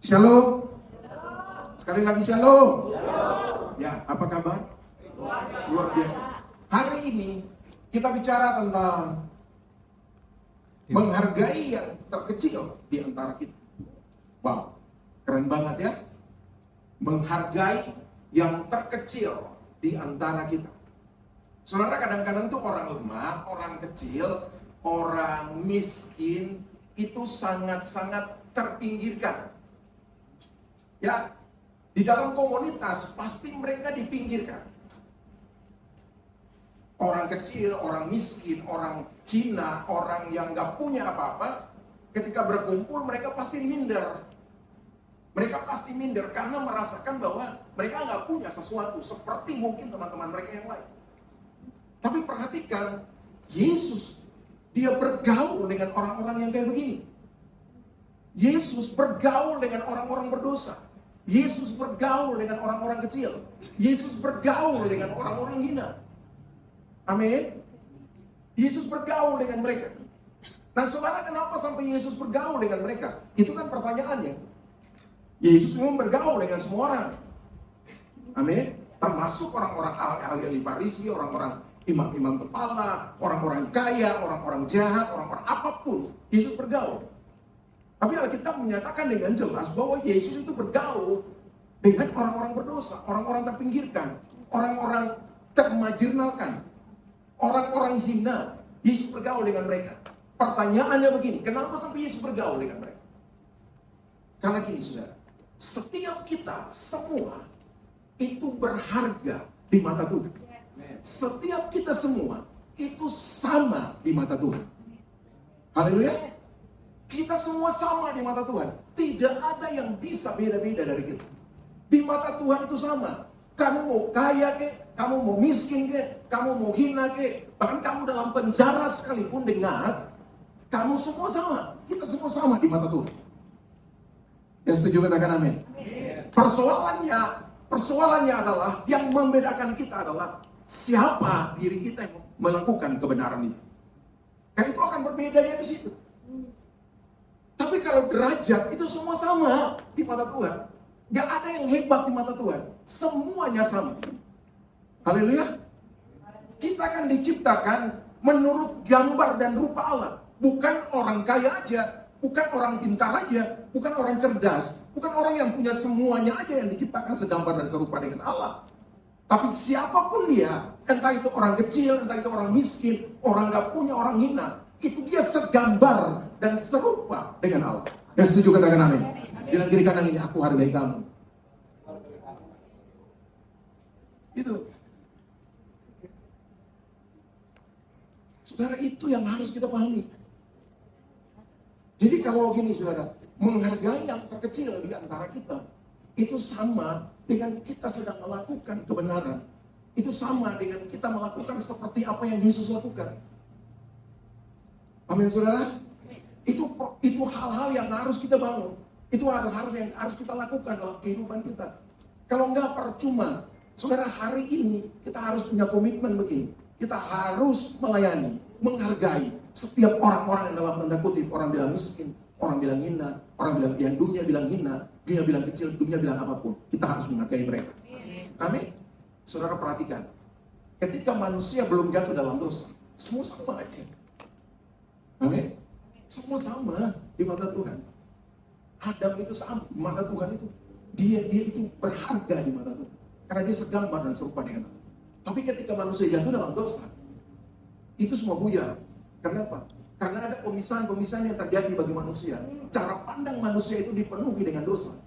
Shalom. Sekali lagi shalom. Ya, apa kabar? Luar biasa. Hari ini kita bicara tentang menghargai yang terkecil di antara kita. Wow, keren banget ya. Menghargai yang terkecil di antara kita. Saudara, kadang-kadang tuh orang lemah, orang kecil, orang miskin itu sangat-sangat terpinggirkan. Ya, di dalam komunitas pasti mereka dipinggirkan. Orang kecil, orang miskin, orang hina, orang yang gak punya apa-apa, ketika berkumpul mereka pasti minder. Mereka pasti minder karena merasakan bahwa mereka gak punya sesuatu seperti mungkin teman-teman mereka yang lain. Tapi perhatikan, Yesus, dia bergaul dengan orang-orang yang kayak begini. Yesus bergaul dengan orang-orang berdosa. Yesus bergaul dengan orang-orang kecil. Yesus bergaul dengan orang-orang hina. Amin. Yesus bergaul dengan mereka. Nah, saudara, kenapa sampai Yesus bergaul dengan mereka? Itu kan pertanyaannya. Yesus memang bergaul dengan semua orang. Amin. Termasuk orang-orang ahli Farisi, orang-orang imam-imam kepala, orang-orang kaya, orang-orang jahat, orang-orang apapun. Yesus bergaul. Tapi Alkitab menyatakan dengan jelas bahwa Yesus itu bergaul dengan orang-orang berdosa, orang-orang terpinggirkan, orang-orang termarginalkan, orang-orang hina. Yesus bergaul dengan mereka. Pertanyaannya begini, kenapa sampai Yesus bergaul dengan mereka? Karena gini, saudara, setiap kita semua itu berharga di mata Tuhan. Setiap kita semua itu sama di mata Tuhan. Haleluya. Kita semua sama di mata Tuhan. Tidak ada yang bisa beda-beda dari kita. Di mata Tuhan itu sama. Kamu mau kaya ke, kamu mau miskin ke, kamu mau hina ke, bahkan kamu dalam penjara sekalipun, dengar, kamu semua sama. Kita semua sama di mata Tuhan. Yang setuju katakan amin. Persoalannya adalah, yang membedakan kita adalah siapa diri kita yang melakukan kebenaran itu. Karena itu akan berbedanya di situ. Tapi kalau derajat itu semua sama di mata Tuhan. Gak ada yang hebat di mata Tuhan. Semuanya sama. Haleluya. Kita akan diciptakan menurut gambar dan rupa Allah. Bukan orang kaya aja, bukan orang pintar aja, bukan orang cerdas, bukan orang yang punya semuanya aja yang diciptakan segambar dan serupa dengan Allah. Tapi siapapun dia, entah itu orang kecil, entah itu orang miskin, orang gak punya, orang hina, itu dia segambar dan serupa dengan Allah. Yang setuju katakan amin. Bilang kiri kanan ini, aku hargai kamu. Itu. Saudara, itu yang harus kita pahami. Jadi kalau gini, saudara, menghargai yang terkecil di antara kita, itu sama dengan kita sedang melakukan kebenaran. Itu sama dengan kita melakukan seperti apa yang Yesus lakukan. Amin, saudara. Itu hal-hal yang harus kita bangun. Itu hal-hal yang harus kita lakukan dalam kehidupan kita. Kalau enggak, percuma. Saudara, hari ini kita harus punya komitmen begini. Kita harus melayani, menghargai setiap orang-orang yang dalam tanda kutip, orang bilang miskin, orang bilang hina, orang bilang yang dunia bilang hina, dunia bilang kecil, dunia bilang apapun. Kita harus menghargai mereka. Amin. Saudara, perhatikan. Ketika manusia belum jatuh dalam dosa, semua sama aja. Amin. Semua sama di mata Tuhan. Adam itu sama di mata Tuhan itu. Dia itu berharga di mata Tuhan. Karena dia segambar dan serupa dengan Allah. Tapi ketika manusia jatuh dalam dosa, itu semua buyar. Kenapa? Karena ada pemisahan-pemisahan yang terjadi bagi manusia. Cara pandang manusia itu dipenuhi dengan dosa.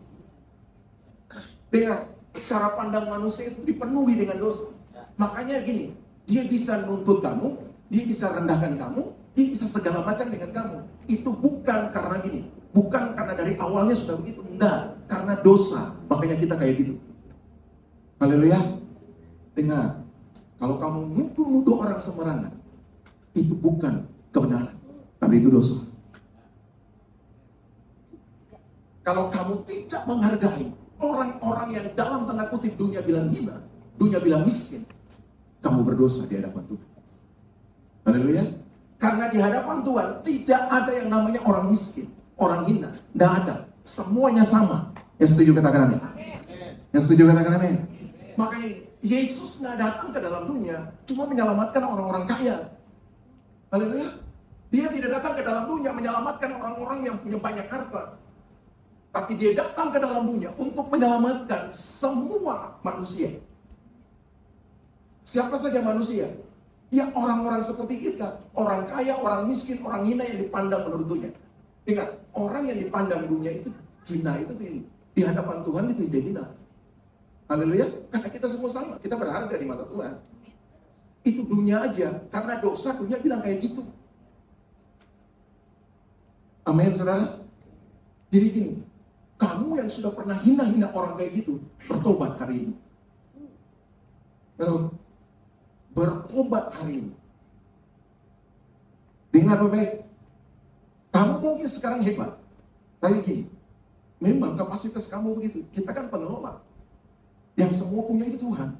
Cara pandang manusia itu dipenuhi dengan dosa. Makanya gini, dia bisa nuntut kamu, dia bisa rendahkan kamu, dia bisa segala macam dengan kamu. Itu bukan karena gini, bukan karena dari awalnya sudah begitu. Enggak, karena dosa. Makanya kita kayak gitu. Haleluya. Dengar, kalau kamu nuduh-nuduh orang sembarangan, itu bukan kebenaran, tapi itu dosa. Kalau kamu tidak menghargai orang-orang yang dalam tanda kutip dunia bilang hina, dunia bilang miskin, kamu berdosa di hadapan Tuhan. Haleluya. Karena di hadapan Tuhan tidak ada yang namanya orang miskin, orang hina. Tidak ada. semuanya sama. Yang setuju katakan amin. Yang setuju katakan amin. Makanya Yesus nggak datang ke dalam dunia cuma menyelamatkan orang-orang kaya. Haleluya. Dia tidak datang ke dalam dunia menyelamatkan orang-orang yang punya banyak harta. Tapi dia datang ke dalam dunia untuk menyelamatkan semua manusia. Siapa saja manusia? Ya orang-orang seperti kita. Orang kaya, orang miskin, orang hina yang dipandang menurut dunia. Ingat, orang yang dipandang dunia itu hina, itu di hadapan Tuhan itu tidak hina. Haleluya. Karena kita semua sama. Kita berharga di mata Tuhan. Itu dunia aja. Karena dosa dunia bilang kayak gitu. Amin, saudara. Jadi gini, kamu yang sudah pernah hina-hina orang kayak gitu, bertobat hari ini. Lalu, bertobat hari ini. Dengar baik-baik. Kamu mungkin sekarang hebat. Tapi gini, memang kapasitas kamu begitu. Kita kan pengelola. Yang semua punya itu Tuhan.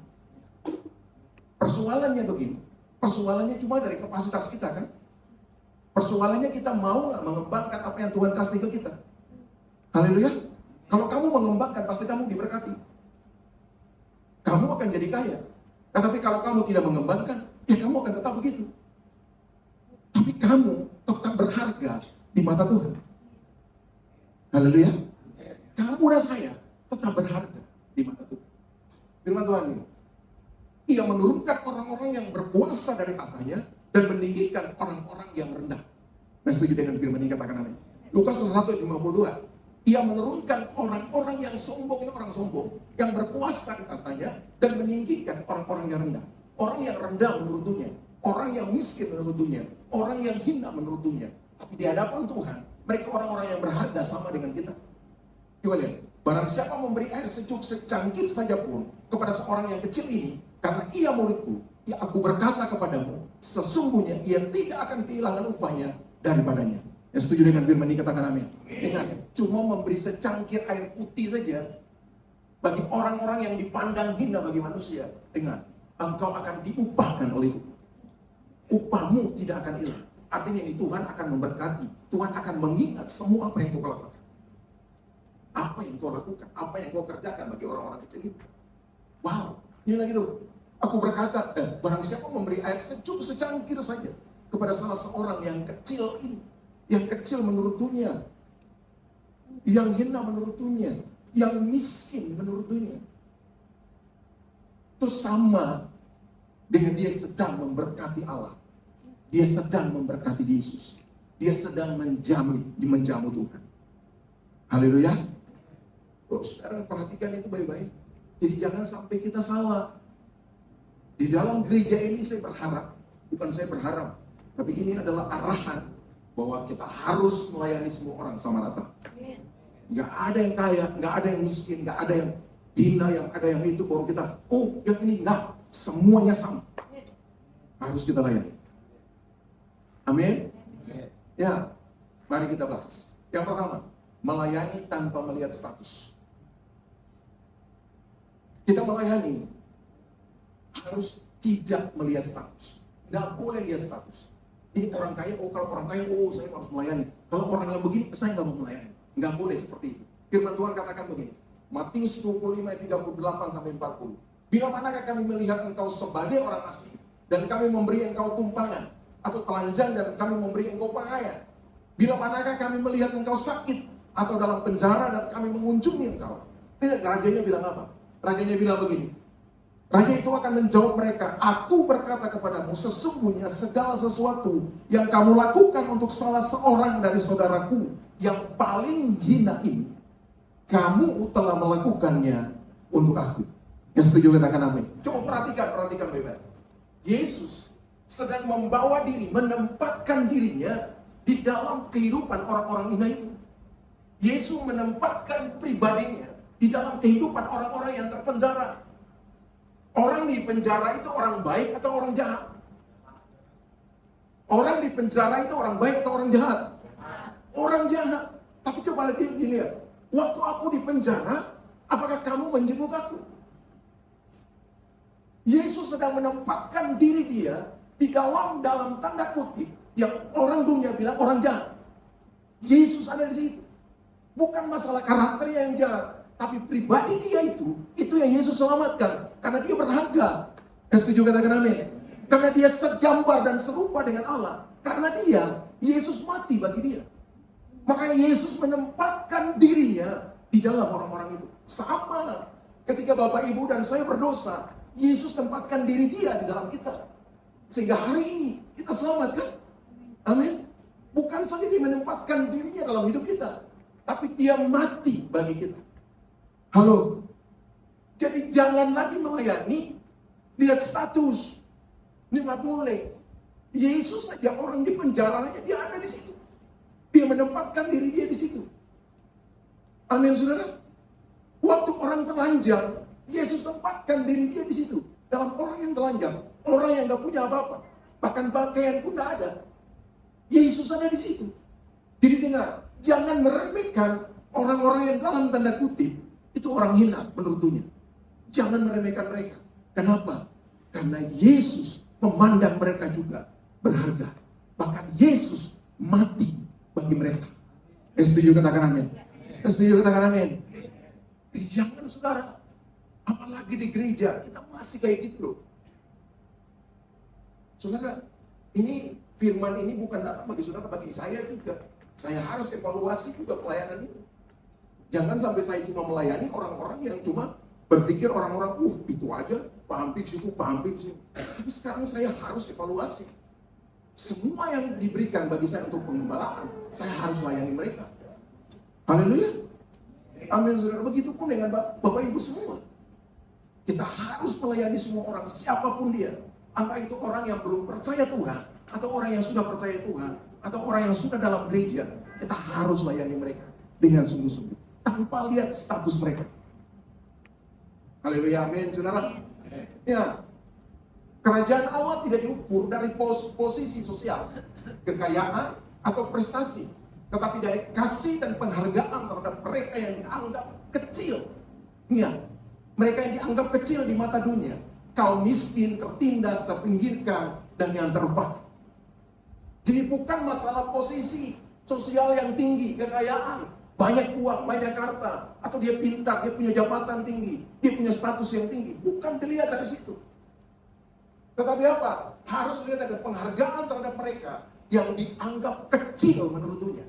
Persoalannya begini. Persoalannya cuma dari kapasitas kita kan. Persoalannya kita mau nggak mengembangkan apa yang Tuhan kasih ke kita. Haleluya. Kalau kamu mengembangkan, pasti kamu diberkati. Kamu akan jadi kaya. Nah, tapi kalau kamu tidak mengembangkan, ya kamu akan tetap begitu. Tapi kamu tetap berharga di mata Tuhan. Haleluya. Kamu dan saya tetap berharga di mata Tuhan. Firman Tuhan ini. Ia menurunkan orang-orang yang berkuasa dari tatanya dan meninggikan orang-orang yang rendah. Nah, setuju dengan firman ini, katakan amin. Lukas 1:52. Ia menurunkan orang-orang yang sombong, ini orang sombong, yang berkuasa di tatanya dan meninggikan orang-orang yang rendah. Orang yang rendah menurut dunia, orang yang miskin menurut dunia, orang yang hina menurut dunia. Tapi di hadapan Tuhan, mereka orang-orang yang berharga sama dengan kita. Coba lihat, barang siapa memberi air sejuk secangkir saja pun kepada seorang yang kecil ini, karena ia muridku, ya aku berkata kepadamu, sesungguhnya ia tidak akan kehilangan upahnya daripadanya. Yang setuju dengan firman ini katakan amin. Ingat, cuma memberi secangkir air putih saja bagi orang-orang yang dipandang hina bagi manusia. Ingat, engkau akan diupahkan oleh itu. Upahmu tidak akan hilang. Artinya ini Tuhan akan memberkati. Tuhan akan mengingat semua apa yang kau lakukan. Apa yang kau lakukan, apa yang kau kerjakan bagi orang-orang kecil itu. Wow, ini lagi tuh. Aku berkata, barang siapa memberi air sejuk secangkir saja kepada salah seorang yang kecil ini, yang kecil menurut dunia, yang hina menurut dunia, yang miskin menurut dunia, itu sama dengan dia sedang memberkati Allah. Dia sedang memberkati Yesus. Dia sedang menjamu Tuhan. Haleluya. Oh, saudara perhatikan itu baik-baik. Jadi jangan sampai kita salah. Di dalam gereja ini saya berharap, bukan saya berharap, tapi ini adalah arahan bahwa kita harus melayani semua orang sama rata. Nggak ada yang kaya, nggak ada yang miskin, nggak ada yang hina, yang ada yang itu baru kita, oh yang ini nggak, semuanya sama. Harus kita layani. Amin. Ya, mari kita bahas. Yang pertama, melayani tanpa melihat status. Kita melayani harus tidak melihat status. Nggak boleh lihat status. Ini orang kaya, oh kalau orang kaya, oh saya harus melayani. Kalau orang yang begini, saya nggak mau melayani. Nggak boleh seperti itu. Firman Tuhan katakan begini. Matius 25:38-40. Bila manakah kami melihat engkau sebagai orang asing, dan kami memberi engkau tumpangan, atau telanjang dan kami memberi engkau pakaian. Bila manakah kami melihat engkau sakit, atau dalam penjara dan kami mengunjungi engkau. Tidak, rajanya bilang apa? Rajanya bilang begini. Raja itu akan menjawab mereka, aku berkata kepadamu, sesungguhnya segala sesuatu yang kamu lakukan untuk salah seorang dari saudaraku yang paling hina ini, kamu telah melakukannya untuk aku. Yang setuju katakan amin. Coba perhatikan baik-baik. Yesus sedang membawa diri, menempatkan dirinya di dalam kehidupan orang-orang hina itu. Yesus menempatkan pribadinya di dalam kehidupan orang-orang yang terpenjara. Orang di penjara itu orang baik atau orang jahat? Orang di penjara itu orang baik atau orang jahat? Orang jahat. Tapi coba dilihat. Waktu aku di penjara, apakah kamu menjenguk aku? Yesus sedang menempatkan diri dia di dalam tanda kutip yang orang dunia bilang orang jahat. Yesus ada di situ. Bukan masalah karakternya yang jahat, tapi pribadi dia itu yang Yesus selamatkan. Karena dia berharga. Yang setuju katakan amin. Karena dia segambar dan serupa dengan Allah. Karena Yesus mati bagi dia. Makanya Yesus menempatkan dirinya di dalam orang-orang itu. Sama ketika Bapak, Ibu, dan saya berdosa, Yesus tempatkan diri dia di dalam kita. Sehingga hari ini kita selamat kan? Amin. Bukan saja dia menempatkan dirinya dalam hidup kita, tapi dia mati bagi kita. Halo. Jadi jangan lagi melayani lihat status. Ini nggak boleh. Yesus saja orang di penjaranya dia ada di situ. Dia menempatkan diri dia di situ. Amin, saudara. Waktu orang telanjang, Yesus tempatkan diri dia di situ. Dalam orang yang telanjang, orang yang nggak punya apa-apa, bahkan pakaian pun nggak ada. Yesus ada di situ. Jadi dengar, jangan meremehkan orang-orang yang dalam tanda kutip itu orang hina menurut dunia. Jangan meremehkan mereka. Kenapa? Karena Yesus memandang mereka juga berharga. Bahkan Yesus mati bagi mereka. Setuju katakan amin. Setuju katakan amin. Jangan saudara, apalagi di gereja kita masih kayak gitu loh. Saudara, ini firman ini bukan datang bagi saudara, bagi saya juga. Saya harus evaluasi juga pelayanan ini. Jangan sampai saya cuma melayani orang-orang yang cuma berpikir orang-orang, itu aja, paham fix itu, paham fix itu. Tapi sekarang saya harus evaluasi. Semua yang diberikan bagi saya untuk pengembalaan, saya harus layani mereka. Haleluya. Amin, saudara. Begitupun dengan Bapak Ibu semua. Kita harus melayani semua orang, siapapun dia. Entah itu orang yang belum percaya Tuhan, atau orang yang sudah percaya Tuhan, atau orang yang sudah dalam gereja. Kita harus layani mereka dengan sungguh-sungguh, tanpa lihat status mereka. Haleluya, amin, saudara. Ya, kerajaan Allah tidak diukur dari posisi sosial, kekayaan, atau prestasi, tetapi dari kasih dan penghargaan terhadap mereka yang dianggap kecil. Ya, mereka yang dianggap kecil di mata dunia, kaum miskin, tertindas, terpinggirkan, dan yang terbaik. Jadi bukan masalah posisi sosial yang tinggi, kekayaan, banyak uang, banyak harta, atau dia pintar, dia punya jabatan tinggi, dia punya status yang tinggi. Bukan dilihat dari situ. Tetapi apa? Harus dilihat ada penghargaan terhadap mereka yang dianggap kecil menurut dunia.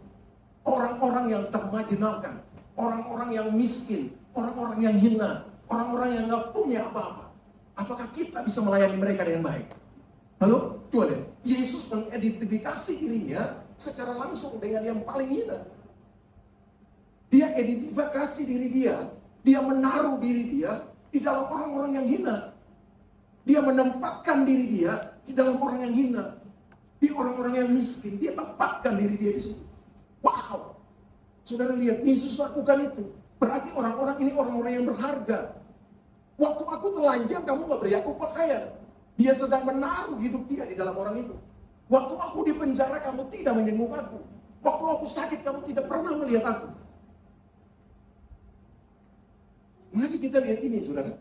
Orang-orang yang termarginalkan, orang-orang yang miskin, orang-orang yang hina, orang-orang yang nggak punya apa-apa. Apakah kita bisa melayani mereka dengan baik? Halo? Coba deh. Yesus mengidentifikasi dirinya secara langsung dengan yang paling hina. Dia identifikasi diri dia. Dia menaruh diri dia di dalam orang-orang yang hina. Dia menempatkan diri dia di dalam orang yang hina. Di orang-orang yang miskin. Dia tempatkan diri dia di situ. Wow. Saudara lihat, Yesus lakukan itu. Berarti orang-orang ini orang-orang yang berharga. Waktu aku telanjang, kamu gak beri aku pakaian. Dia sedang menaruh hidup dia di dalam orang itu. Waktu aku di penjara, kamu tidak menjenguk aku. Waktu aku sakit, kamu tidak pernah melihat aku. Mari kita lihat ini, saudara.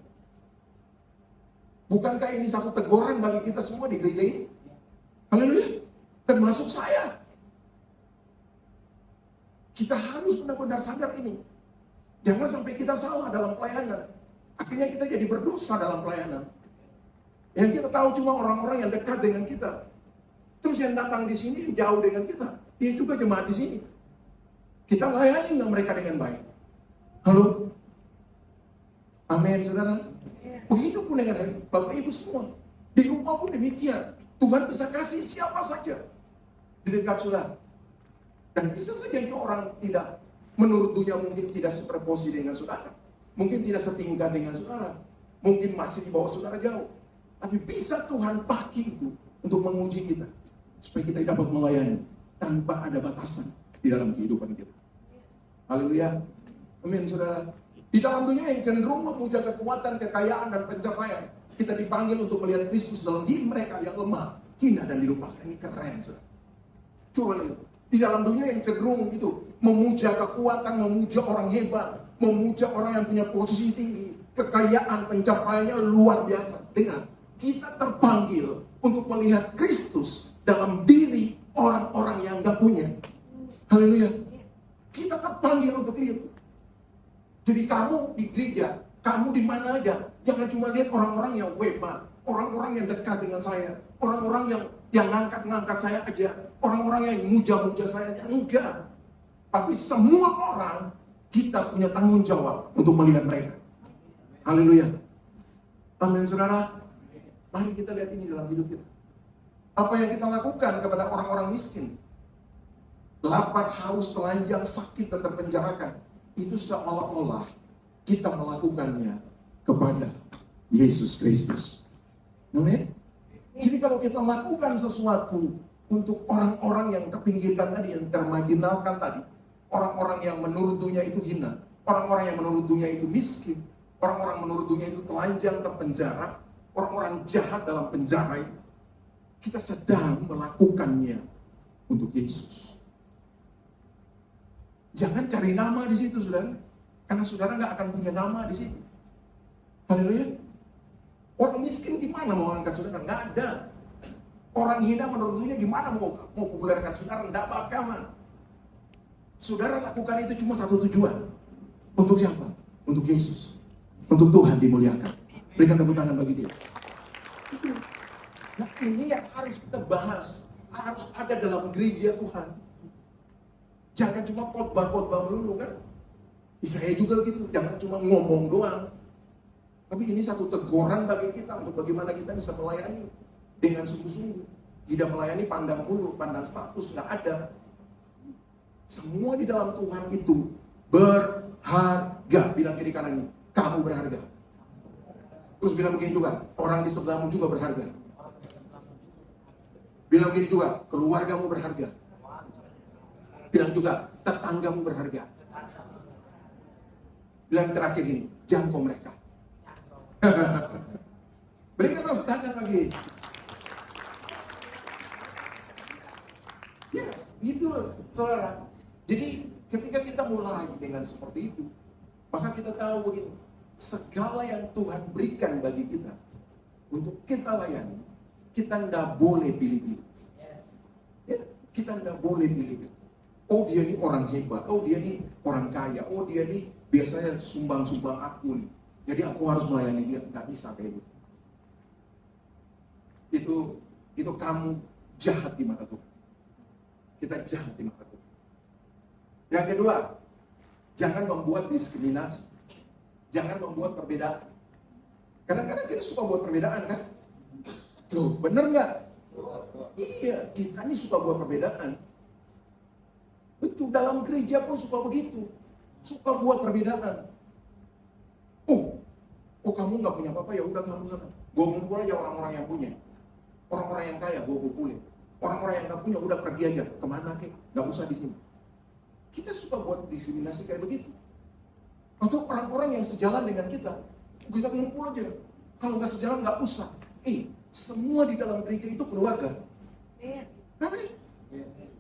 Bukankah ini satu teguran bagi kita semua di gereja ini? Haleluya. Termasuk saya. Kita harus benar-benar sadar ini. Jangan sampai kita salah dalam pelayanan. Akhirnya kita jadi berdosa dalam pelayanan. Yang kita tahu cuma orang-orang yang dekat dengan kita. Terus yang datang di sini jauh dengan kita. Dia juga jemaat di sini. Kita layani nggak mereka dengan baik? Halo? Amin, saudara. Begitupun dengan Bapak Ibu semua. Di rumah pun demikian. Tuhan bisa kasih siapa saja di dekat saudara. Dan bisa saja itu orang tidak, menurut dunia mungkin tidak seproporsi dengan saudara. Mungkin tidak setingkat dengan saudara. Mungkin masih di bawah saudara jauh. Tapi bisa Tuhan pakai itu untuk menguji kita. Supaya kita dapat melayani tanpa ada batasan di dalam kehidupan kita. Haleluya. Amin, saudara. Di dalam dunia yang cenderung memuja kekuatan, kekayaan, dan pencapaian, kita dipanggil untuk melihat Kristus dalam diri mereka yang lemah, hina, dan dilupakan. Ini keren, saudara. Coba lihat. Di dalam dunia yang cenderung itu memuja kekuatan, memuja orang hebat, memuja orang yang punya posisi tinggi, kekayaan, pencapaiannya luar biasa. Dengar, kita terpanggil untuk melihat Kristus dalam diri orang-orang yang gak punya. Haleluya. Kita terpanggil untuk itu. Jadi kamu di gereja, kamu di mana aja, jangan cuma lihat orang-orang yang hebat, orang-orang yang dekat dengan saya, orang-orang yang ngangkat saya aja, orang-orang yang muja-muja saya aja. Enggak. Tapi semua orang, kita punya tanggung jawab untuk melihat mereka. Haleluya. Amin, saudara. Mari kita lihat ini dalam hidup kita. Apa yang kita lakukan kepada orang-orang miskin? Lapar, haus, telanjang, sakit, dan terpenjarakan. Itu seolah-olah kita melakukannya kepada Yesus Kristus. Amin. Jadi kalau kita lakukan sesuatu untuk orang-orang yang terpinggirkan tadi, yang termarginalkan tadi, orang-orang yang menurut dunia itu hina, orang-orang yang menurut dunia itu miskin, orang-orang menurut dunia itu telanjang, terpenjara, orang-orang jahat dalam penjara itu, kita sedang melakukannya untuk Yesus. Jangan cari nama di situ, saudara. Karena saudara nggak akan punya nama di situ. Haleluya. Orang miskin gimana mau angkat saudara? Nggak ada. Orang hina menurut dunia gimana mau populerkan saudara? Nggak bakalan. Saudara lakukan itu cuma satu tujuan. Untuk siapa? Untuk Yesus. Untuk Tuhan dimuliakan. Berikan tepuk tangan bagi dia. Nah ini yang harus kita bahas. Harus ada dalam gereja Tuhan. Jangan cuma khotbah-khotbah melulu kan. Saya juga gitu, jangan cuma ngomong doang. Tapi ini satu teguran bagi kita untuk bagaimana kita bisa melayani dengan sungguh-sungguh. Tidak melayani pandang bulu, pandang status, nggak ada. Semua di dalam Tuhan itu berharga. Bilang kiri kanan ini, kamu berharga. Terus bilang begini juga, orang di sebelahmu juga berharga. Bilang begini juga, keluargamu berharga. Bilang juga, tetanggamu berharga. Bilang terakhir ini, jangkau mereka. Berikan tepuk tangan lagi. Ya, itu saudara. Jadi ketika kita mulai dengan seperti itu, maka kita tahu begini, segala yang Tuhan berikan bagi kita untuk kita layani, kita tidak boleh pilih-pilih. Ya, kita tidak boleh pilih-pilih. Oh dia ini orang hebat, oh dia ini orang kaya, oh dia ini biasanya sumbang-sumbang akun. Jadi aku harus melayani dia, nggak bisa kayak gitu. Itu kamu jahat di mata Tuhan. Kita jahat di mata Tuhan. Yang kedua, jangan membuat diskriminasi. Jangan membuat perbedaan. Kadang-kadang kita suka buat perbedaan kan? Loh, bener nggak? Iya, kita ini suka buat perbedaan. Betul, dalam gereja pun suka begitu. Suka buat perbedaan. Oh kamu nggak punya apa-apa, ya udah kamu sana. Gue kumpul aja orang-orang yang punya. Orang-orang yang kaya, gue kumpulin. Orang-orang yang nggak punya, udah pergi aja. Kemana kek? Nggak usah di sini. Kita suka buat diskriminasi kayak begitu. Atau orang-orang yang sejalan dengan kita kumpul aja. Kalau nggak sejalan, nggak usah. Semua di dalam gereja itu keluarga. Amin.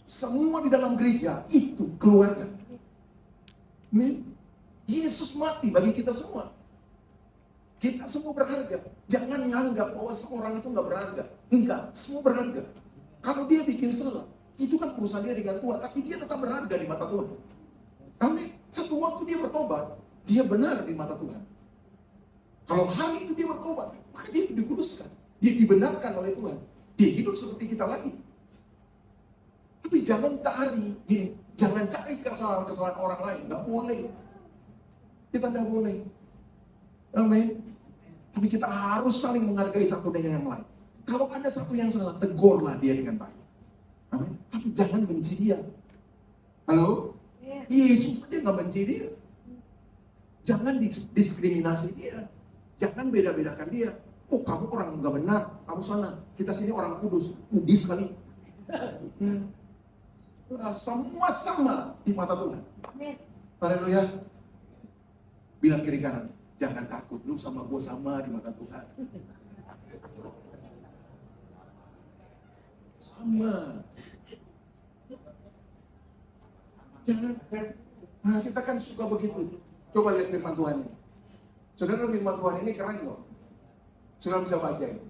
Semua di dalam gereja itu keluarga. Yesus mati bagi kita semua. Kita semua berharga. Jangan menganggap bahwa seorang itu nggak berharga. Enggak, semua berharga. Kalau dia bikin salah, itu kan urusan dia dengan Tuhan. Tapi dia tetap berharga di mata Tuhan. Amin. Satu waktu dia bertobat, dia benar di mata Tuhan. Kalau hari itu dia bertobat, maka dia dikuduskan. Dia dibenarkan oleh Tuhan. Dia hidup seperti kita lagi. Tapi jangan cari, gini, jangan cari kesalahan-kesalahan orang lain. Nggak boleh. Kita nggak boleh. Amin. Tapi kita harus saling menghargai satu dengan yang lain. Kalau ada satu yang salah, tegurlah dia dengan baik. Amin. Tapi jangan benci dia. Halo? Yesus dia nggak benci dia. Jangan diskriminasi dia. Jangan beda-bedakan dia. Oh kamu orang nggak benar, kamu sana. Kita sini orang kudus, kudis kali. Semua sama di mata Tuhan. Haleluya. Bilang kiri kanan, jangan takut, lu sama gue sama di mata Tuhan. Sama. Jangan. Nah kita kan suka begitu. Coba lihat firman Tuhan ini. Saudara, firman Tuhan ini keren loh. Saudara bisa baca ini.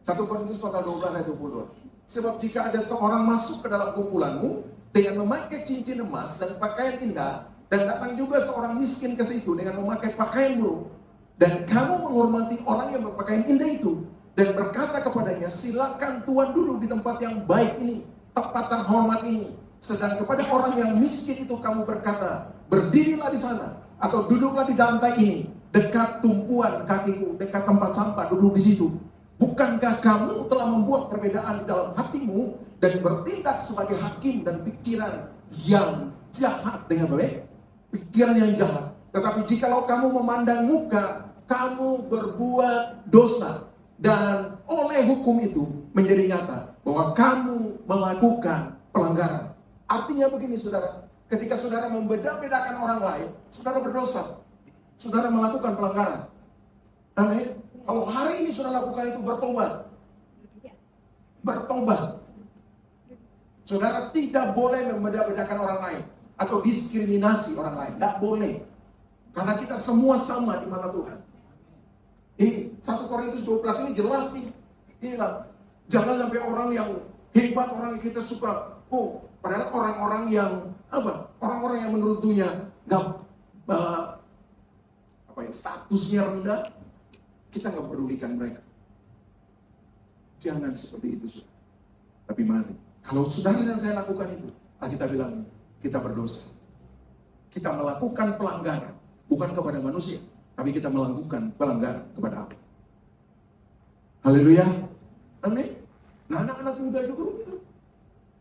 1 Korintus pasal 12 ayat 22. Sebab jika ada seorang masuk ke dalam kumpulanmu, dengan memakai cincin emas dan pakaian indah, dan datang juga seorang miskin ke situ dengan memakai pakaian buruk, dan kamu menghormati orang yang berpakaian indah itu, dan berkata kepadanya, silakan Tuhan duduk di tempat yang baik ini, tempat terhormat ini. Sedang kepada orang yang miskin itu kamu berkata, berdirilah di sana, atau duduklah di lantai ini, dekat tumpuan kakiku, dekat tempat sampah, duduk di situ. Bukankah kamu telah membuat perbedaan di dalam hatimu dan bertindak sebagai hakim dan pikiran yang jahat dengan baik? Pikiran yang jahat. Tetapi jikalau kamu memandang muka, kamu berbuat dosa. Dan oleh hukum itu menjadi nyata bahwa kamu melakukan pelanggaran. Artinya begini saudara, ketika saudara membeda-bedakan orang lain, saudara berdosa. Saudara melakukan pelanggaran. Amin. Kalau hari ini saudara lakukan itu, bertobat. Bertobat. Saudara tidak boleh membeda-bedakan orang lain atau diskriminasi orang lain. Tidak boleh. Karena kita semua sama di mata Tuhan. Ini 1 Korintus 12 ini jelas nih. Ini lah. Jangan sampai orang yang hebat, orang yang kita suka. Padahal orang-orang yang apa? Orang-orang yang menurut dunia statusnya rendah, kita nggak pedulikan mereka. Jangan seperti itu, saudara. Tapi mari, kalau saudara dan saya lakukan itu, kita bilang kita berdosa. Kita melakukan pelanggaran, bukan kepada manusia, tapi kita melakukan pelanggaran kepada Allah. Haleluya. Amin. Nah, anak-anak muda juga begitu.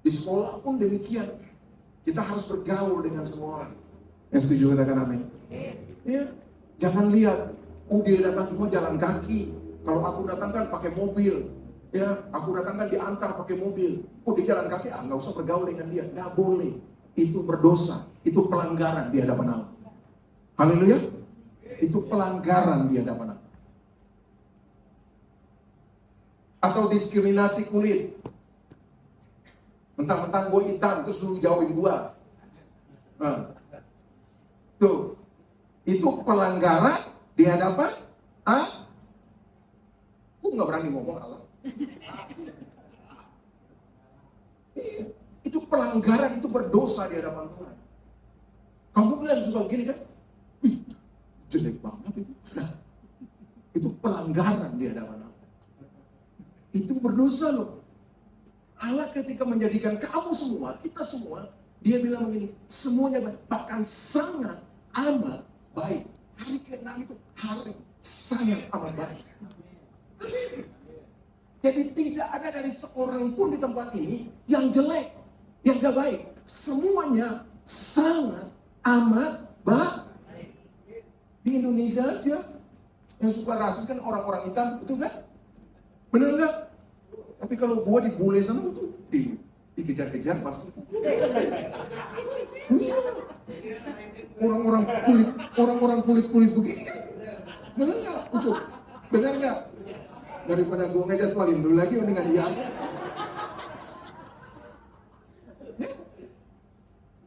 Di sekolah pun demikian. Kita harus bergaul dengan semua orang. Yang setuju katakan amin. Ya, jangan lihat, dia datang cuma jalan kaki. Kalau aku datang kan pakai mobil. Ya, aku datang kan diantar pakai mobil. Dia jalan kaki, nggak usah bergaul dengan dia. Nggak boleh. Itu berdosa. Itu pelanggaran di hadapan Allah. Haleluya. Itu pelanggaran di hadapan Allah. Atau diskriminasi kulit. Mentang-mentang gue hitam, terus lu jauhin gue. Nah, tuh, itu pelanggaran di hadapan gue nggak berani ngomong Allah. Itu pelanggaran, itu berdosa di hadapan Tuhan. Kamu bilang suka begini kan? Jelek banget itu. Nah, itu pelanggaran di hadapan Allah. Itu berdosa loh. Allah ketika menjadikan kamu semua, kita semua, dia bilang begini, semuanya baik, bahkan sangat amat baik. Hari ke-6 itu hari sangat amat baik. Jadi tidak ada dari seorang pun di tempat ini yang jelek, yang gak baik. Semuanya sangat amat baik. Di Indonesia aja yang suka rasis kan orang-orang hitam, betul kan? Benar nggak? Tapi kalau gua dibully sama itu dikejar-kejar pasti. Iya. Orang-orang kulit begini kan? Benar nggak? Betul. Benar nggak? Daripada gua ngejadwalin dulu lagi dengan dia.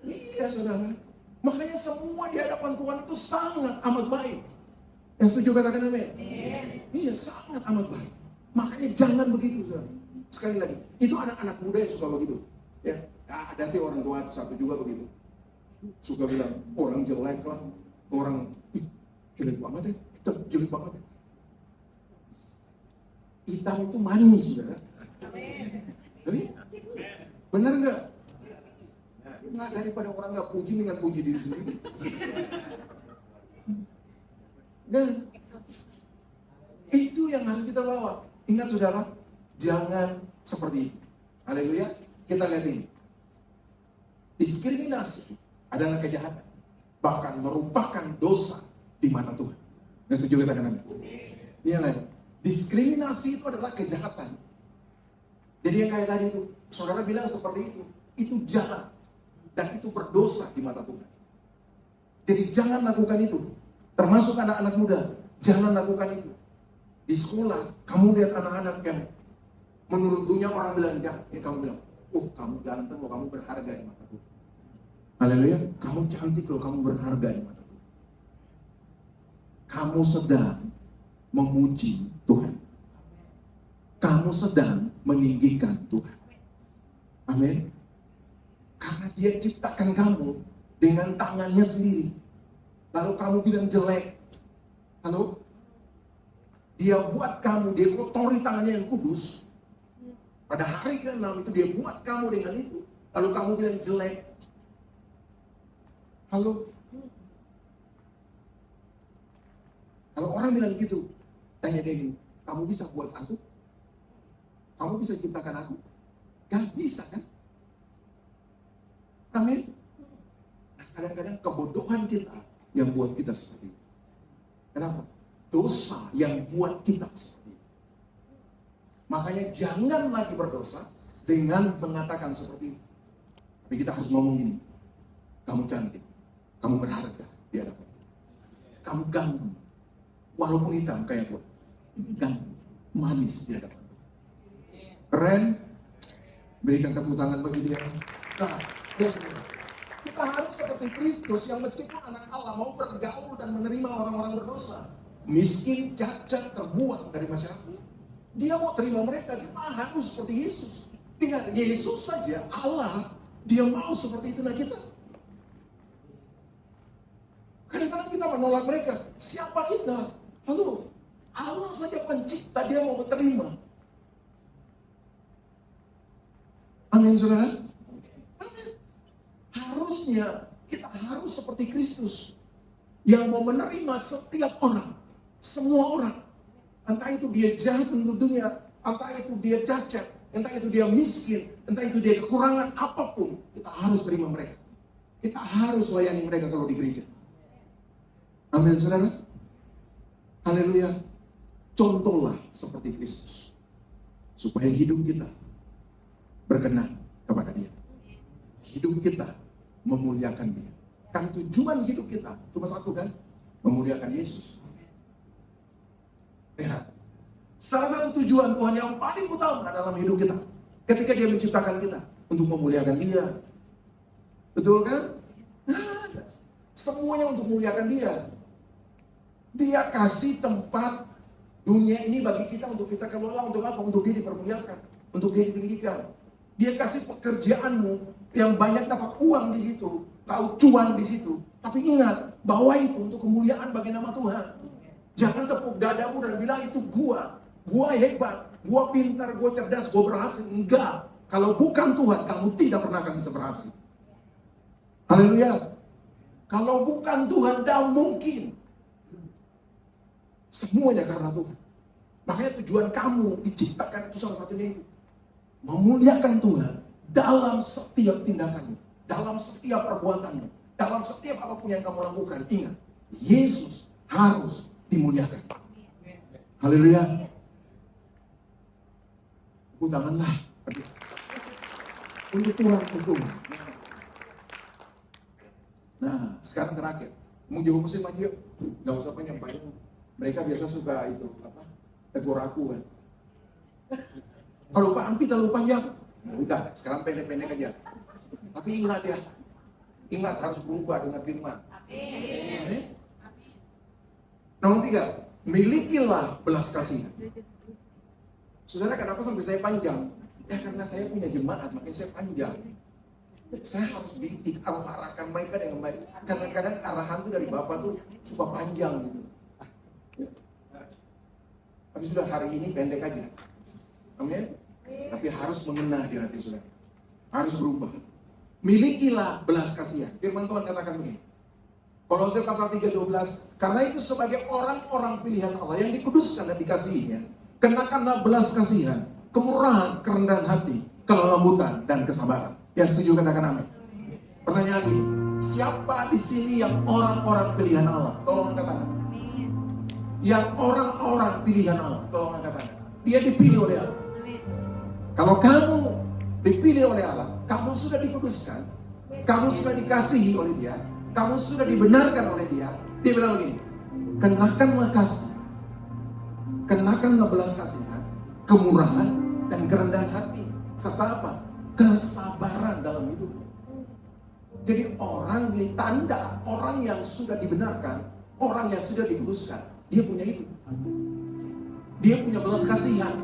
Iya saudara. Makanya semua di hadapan Tuhan itu sangat amat baik. Yang setuju katakan amin? Iya, sangat amat baik. Makanya jangan begitu, saudara. Sekali lagi, itu anak-anak muda yang suka begitu. Ya, ada sih orang tua satu juga begitu. Suka bilang, orang jelek lah. Orang, jelek banget ya. Hitam, jelek banget ya. Hitam itu manis, saudara. Jadi, benar nggak? Nggak, daripada orang nggak puji dengan puji diri sendiri. Dan itu yang harus kita bawa. Ingat saudara, jangan seperti itu. Haleluya. Kita lihat ini. Diskriminasi adalah kejahatan. Bahkan merupakan dosa di mata Tuhan. Yang setuju kita kan? Ini lain. Diskriminasi itu adalah kejahatan. Jadi yang kayak tadi itu, saudara bilang seperti itu jahat. Dan itu berdosa di mata Tuhan. Jadi jangan lakukan itu. Termasuk anak-anak muda, jangan lakukan itu. Di sekolah, kamu lihat anak-anak yang menurut dunia orang bilang, ya kamu bilang, kamu ganteng loh, kamu berharga di mata Tuhan. Haleluya, kamu cantik loh, kamu berharga di mata Tuhan. Kamu sedang memuji Tuhan. Kamu sedang meninggikan Tuhan. Amin. Karena dia ciptakan kamu dengan tangannya sendiri. Lalu kamu bilang jelek. Lalu dia buat kamu, dia kotori tangannya yang kudus. Pada hari ke-6 itu dia buat kamu dengan itu. Lalu kamu bilang jelek. Halo? Kalau orang bilang gitu, tanya dia gini, kamu bisa buat aku? Kamu bisa ciptakan aku? Gak bisa kan? Amin. Nah, kadang-kadang kebodohan kita yang buat kita seperti itu. Kenapa? Dosa yang buat kita seperti itu. Makanya jangan lagi berdosa dengan mengatakan seperti itu. Tapi kita harus ngomong gini, kamu cantik, kamu berharga di hadapan. Kamu ganteng, walaupun hitam kayak gue, ganteng, manis di hadapan. Keren, berikan tepuk tangan bagi dia. Nah, kita harus seperti Kristus yang meskipun anak Allah mau bergaul dan menerima orang-orang berdosa, miskin, cacat, terbuang dari masyarakat, dia mau terima mereka. Kita harus seperti Yesus. Dengan Yesus saja Allah, dia mau seperti itu. Nah kita kadang-kadang kita menolak mereka. Siapa kita? Halo, Allah saja pencipta, dia mau menerima. Amin, saudara. Amin. Harusnya kita harus seperti Kristus yang mau menerima setiap orang, semua orang. Entah itu dia jahat menurut dunia, entah itu dia cacat, entah itu dia miskin, entah itu dia kekurangan apapun, kita harus terima mereka. Kita harus layani mereka kalau di gereja. Amin, saudara. Haleluya. Contohlah seperti Kristus, supaya hidup kita berkenan kepada dia. Hidup kita memuliakan dia. Kan tujuan hidup kita cuma satu kan? Memuliakan Yesus. Lihat, salah satu tujuan Tuhan yang paling utama dalam hidup kita, ketika dia menciptakan kita, untuk memuliakan dia. Betul kan? Nah, semuanya untuk memuliakan dia. Dia kasih tempat dunia ini bagi kita untuk kita kelola. Untuk apa? Untuk dia dipermuliakan, untuk dia ditinggikan. Dia kasih pekerjaanmu yang banyak dapat uang di situ, kau cuan di situ. Tapi ingat, bahwa itu untuk kemuliaan bagi nama Tuhan. Jangan tepuk dadamu dan bilang itu gua hebat, gua pintar, gua cerdas, gua berhasil. Enggak. Kalau bukan Tuhan, kamu tidak pernah akan bisa berhasil. Haleluya. Kalau bukan Tuhan, tidak mungkin. Semuanya karena Tuhan. Makanya tujuan kamu diciptakan itu salah satunya itu. Memuliakan Tuhan dalam setiap tindakanmu, dalam setiap perbuatanmu, dalam setiap apapun yang kamu lakukan. Ingat, Yesus harus dimuliakan. Haleluya. Tepuk tanganlah untuk Tuhan, untuk Tuhan. Nah, sekarang terakhir, mau jauh musim maju yuk. Gak usah panjang-panjang. Mereka biasa suka itu tegur aku kan. Kalau Pak Ampi terlalu panjang, udah sekarang pendek-pendek aja. Tapi ingat ya, ingat harus berubah dengan firman. Amin. Nomor 3, milikilah belas kasihan. Saudara, kenapa sampai saya panjang? Ya karena saya punya jemaat, makanya saya panjang. Saya harus didik, arahkan mereka dengan baik. Kadang-kadang arahan tuh dari Bapak tuh suka panjang gitu. Tapi sudah hari ini pendek aja. Amin. Tapi harus mengena di hati saudara. Harus berubah. Milikilah belas kasihan. Firman Tuhan katakan begini. Kolose pasal 3:12. Karena itu sebagai orang-orang pilihan Allah yang dikuduskan dan dikasihinya, kenakanlah belas kasihan, kemurahan, kerendahan hati, kelembutan dan kesabaran. Yang setuju katakan amin. Pertanyaan ini, siapa di sini yang orang-orang pilihan Allah? Tolong angkat tangan. Yang orang-orang pilihan Allah, tolong angkat tangan. Dia dipilih oleh Allah. Kalau kamu dipilih oleh Allah, kamu sudah dikuduskan, kamu sudah dikasihi oleh Dia, kamu sudah dibenarkan oleh Dia. Dia bilang begini, kenakanlah kasih, kenakanlah belas kasihan, kemurahan dan kerendahan hati, serta apa? Kesabaran dalam hidup. Jadi orang ini tanda orang yang sudah dibenarkan, orang yang sudah dikuduskan, dia punya itu. Dia punya belas kasihan,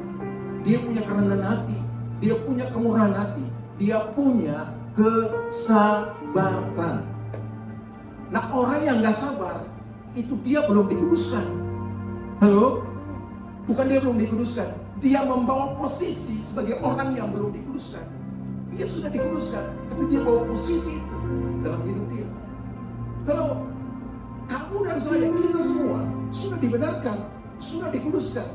dia punya kerendahan hati, dia punya kemurahan hati, dia punya kesabaran. Nah, orang yang gak sabar, itu dia belum dikuduskan. Halo? Bukan dia belum dikuduskan, dia membawa posisi sebagai orang yang belum dikuduskan. Dia sudah dikuduskan, tapi dia bawa posisi itu dalam hidup dia. Kalau kamu dan saya, kita semua sudah dibenarkan, sudah dikuduskan,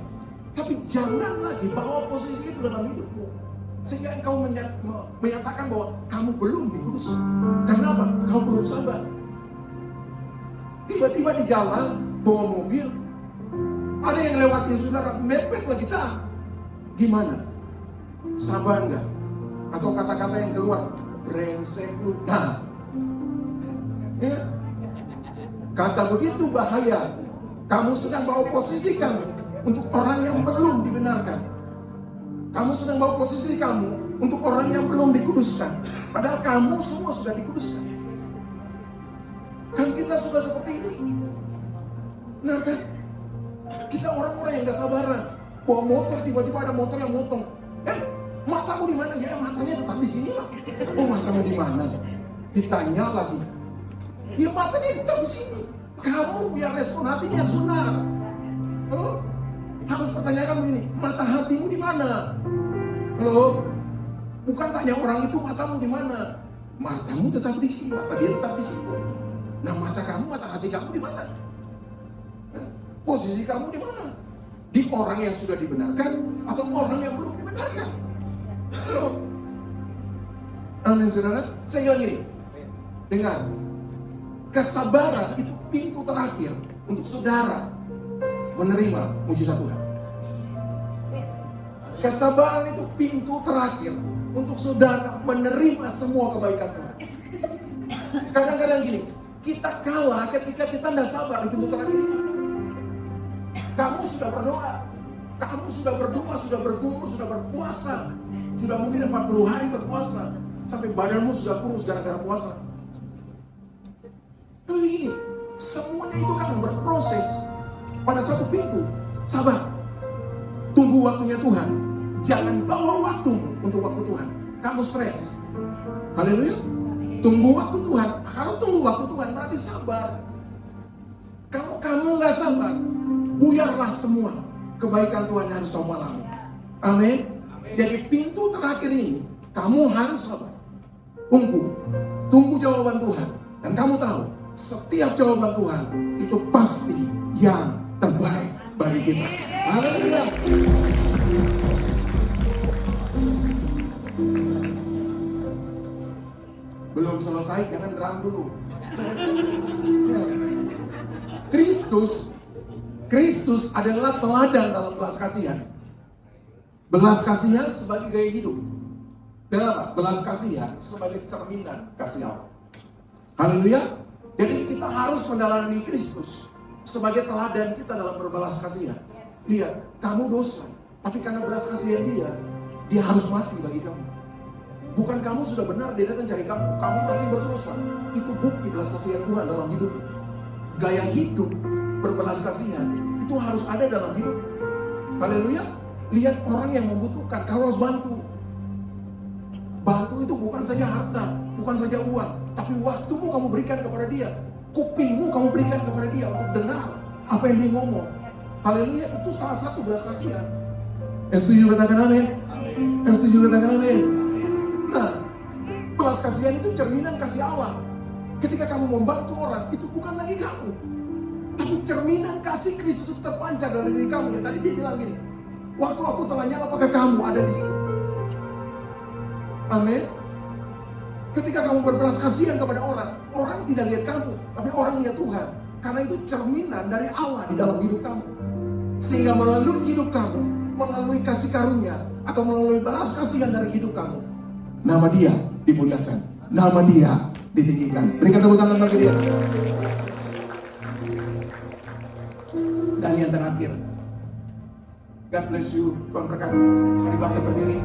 tapi jangan lagi bawa posisi itu dalam hidupmu, sehingga engkau menyatakan bahwa kamu belum dikuduskan. Karena apa? Kamu belum sabar. Tiba-tiba di jalan, bawa mobil, ada yang lewatin saudara, mepet lagi, dah. Gimana? Sabar enggak? Atau kata-kata yang keluar, brengsek lu, dah. Ya? Kata begitu bahaya. Kamu sedang bawa posisi kamu untuk orang yang belum dibenarkan. Kamu sedang bawa posisi kamu untuk orang yang belum dikuduskan. Padahal kamu semua sudah dikuduskan. Kan kita sudah seperti itu. Benar kan? Kita orang-orang yang gak sabaran. Bawa motor, tiba-tiba ada motor yang motong. Matamu di mana? Ya, matanya tetap di sini lah. Oh, matamu di mana? Ditanya lagi. Ya, matanya tetap di sini. Kamu biar respon hatinya yang benar. Halo? Harus pertanyakan begini, mata hatimu di mana? Halo? Bukan tanya orang itu matamu di mana. Matamu tetap di sini, mata dia tetap di situ. Nah, mata kamu, mata hati kamu di mana? Posisi kamu di mana? Di orang yang sudah dibenarkan atau orang yang belum dibenarkan? Halo? Amin, saudara. Saya bilang gini, dengar. Kesabaran itu pintu terakhir untuk saudara menerima mujizat Tuhan. Kesabaran itu pintu terakhir untuk saudara menerima semua kebaikan Tuhan. Kadang-kadang gini, kita kalah ketika kita tidak sabar di pintu terakhir. Kamu sudah berdoa, kamu sudah berdoa, sudah bergumul, sudah berpuasa, sudah mungkin 40 hari berpuasa, sampai badanmu sudah kurus gara-gara puasa. Tapi begini, semuanya itu kan berproses pada satu pintu. Sabar, tunggu waktunya Tuhan. Jangan bawa waktumu untuk waktu Tuhan. Kamu stres. Haleluya. Tunggu waktu Tuhan. Kalau tunggu waktu Tuhan berarti sabar. Kalau kamu nggak sabar, buyarlah semua kebaikan Tuhan yang harus kamu alami. Amin. Jadi pintu terakhir ini, kamu harus sabar. Tunggu jawaban Tuhan. Dan kamu tahu, setiap jawaban Tuhan itu pasti yang terbaik bagi kita. Haleluya. Belum selesai, jangan geram dulu. Ya. Kristus adalah teladan dalam belas kasihan. Belas kasihan sebagai gaya hidup. Dan apa? Belas kasihan sebagai cerminan kasih Allah. Haleluya. Jadi kita harus mendalami Kristus sebagai teladan kita dalam berbelas kasihan. Lihat, kamu dosa, tapi karena belas kasihan dia harus mati bagi kamu. Bukan kamu sudah benar, dia datang cari kamu masih berdosa. Itu bukti belas kasihan Tuhan dalam hidup. Gaya hidup berbelas kasihan itu harus ada dalam hidup. Haleluya. Lihat orang yang membutuhkan, kamu harus bantu. Bantu itu bukan saja harta, bukan saja uang, tapi waktumu kamu berikan kepada dia. Kupingmu kamu berikan kepada dia untuk dengar apa yang dia ngomong. Haleluya, itu salah satu belas kasihan. Yang setuju katakan amin. Yang setuju katakan amin. Nah, belas kasihan itu cerminan kasih Allah. Ketika kamu membantu orang, itu bukan lagi kamu, tapi cerminan kasih Kristus itu terpancar dari diri kamu. Yang tadi dia bilang gini, waktu aku telah nyala, apakah kamu ada di situ? Amin. Ketika kamu berbelas kasihan kepada orang, orang tidak lihat kamu, tapi orang lihat Tuhan. Karena itu cerminan dari Allah di dalam hidup kamu. Sehingga melalui hidup kamu, melalui kasih karunia, atau melalui belas kasihan dari hidup kamu, nama dia dimuliakan, nama dia ditinggikan. Berikan tepuk tangan bagi dia. Dan yang terakhir, God bless you, Tuhan berkati. Mari bangkit berdiri.